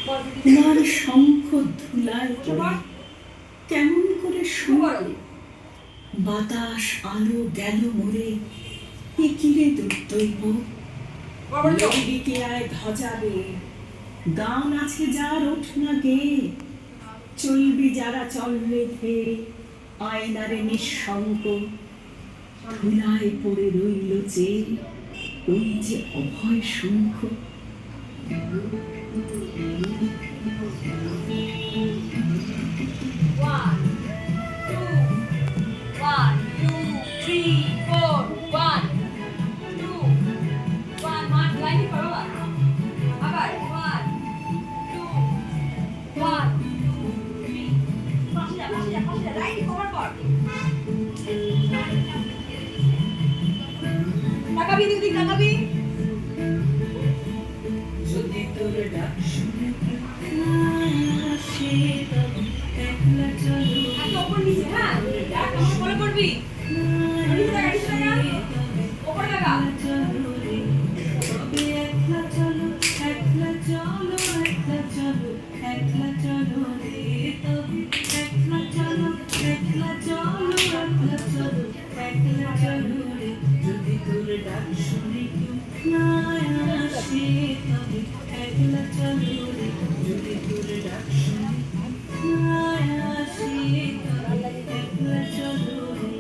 তোমার শঙ্খ ধুলায় কেমন করে শুনবে বাতাস আলো গেল মোরে কিরে দুর্দৈব দিকে আয় ধজাবে গান আছে যার ওঠ না গে চলবি যারা চলবে ধে আয়নারে নিঃশঙ্ক ধুলায় পড়ে রইল যে ওই যে অভয় শঙ্খ যদি তোর ডাক শুনে আসে তবে একলা চলো ওপর নিচে হ্যাঁ ডাক ফলো করবি ওপর লাগা চলো রে তবে একলা চলো একলা চলো একলা চলো একলা চলো রে তবে একলা চলো একলা চলো একলা চলো একলা চলো রে যদি তোর ডাক শুনে না আসে তবে একলা চলো রে যদি তোর ডাক শুনে না আসে তবে একলা চলো রে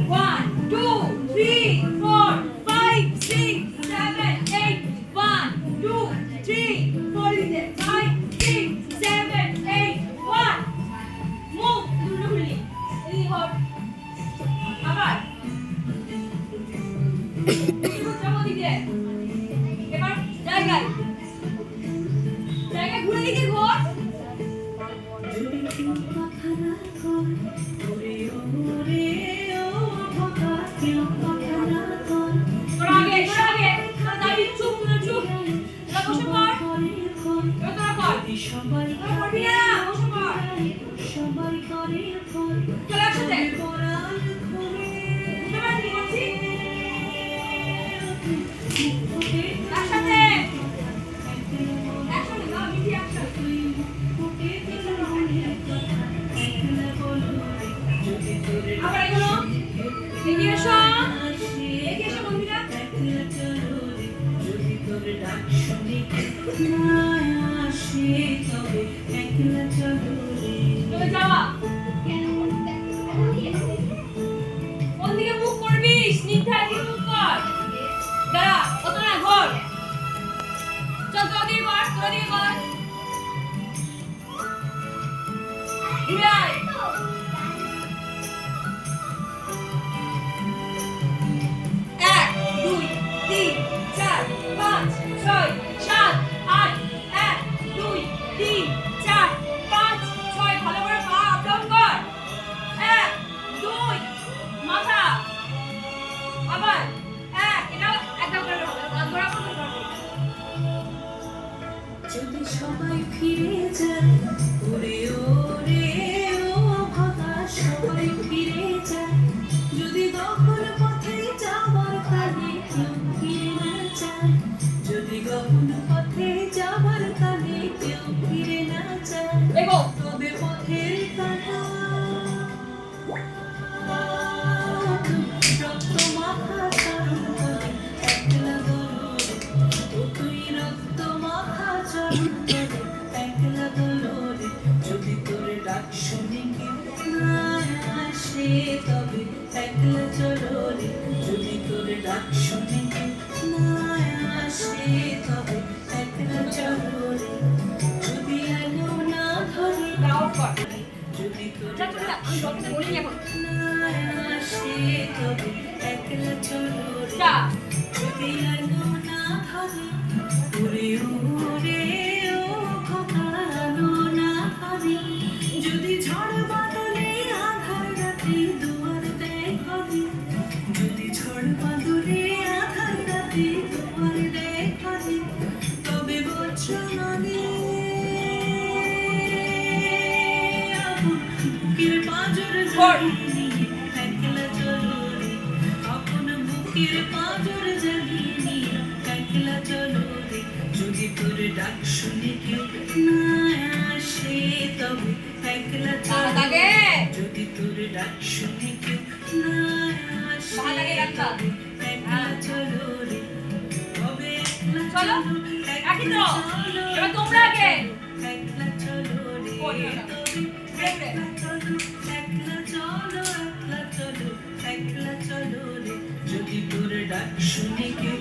1 2 3 4 5 6 7 8 1 2 3 4 5 6 7 8 1 মুভ দুলুলি এই হট আবার এবার জায়গায় ঘুরে দিকে ঘর যদি কথা না কর ওরে ওরে ও কথা কেউ কথা না কর আগে দাবি চুপ না চুপ বসে পড় তোরা কর সবাই করবি না বসে পড় সবাই করে কর চল একসাথে কোরআন খুলে তোরা কি করছিস একসাথে আবার এগুলো এগিয়ে এসো বন্ধুরা যদি তোর ডাক শুনি না আসে তবে একলা চলো রে যাওয়া কোন দিকে মুখ করবি স্নিগ্ধা দিকে মুখ কর দাঁড়া অত না ঘর চল তোরা দিকে কর ঘুরে আয় যদি সবাই ফিরে যায় ওরে ওরে ও ভাগা সবাই ফিরে যায় যদি গহন পথে যাবার কানে কেউ ফিরে না যায় যদি গহন পথে যাবার কানে কেউ ফিরে না যায় তবে পথের কাটা রক্ত মাখা চরণ করে একলা দৌড় তুই রক্ত মাখা চরণ করে একলা দৌড় যদি তোর ডাক শুনি কেউ না আসে তবে একলা চলো রে যদি তোর ডাক শুনি কেউ না আসে তবে একলা চলো রে যদি আলো না ধরে যদি তোর ডাক শুনি না আসে তবে একলা চলো রে যদি আলো না ধরে ওরে ওরে ও কথা আলো না ধরে যদি ঝড় বাদলে আধার রাতে দুয়ার দেয় ঘরে যদি ঝড় বাদলে আধার রাতে দুয়ার দেয় ঘরে তবে বজ্রনাদে বুকের পাঁজর জ্বালিয়ে একলা চলো রে আপন বুকের পাঁজর জ্বালিয়ে একলা চলো রে যদি তোর ডাক শুনে কেউ একলা বাবা চলো লাগে। যদি তোর ডাক শুনে কেউ না আসে বাবা লাগে রাখবা। একলা চলো রে তবে একলা চলো। চলো রাখি তো। এবার তোমরা আগে। একলা চলো রে করিও না। তবে একলা চলো একলা চলো একলা চলো একলা চলো রে যদি তোর ডাক শুনে কেউ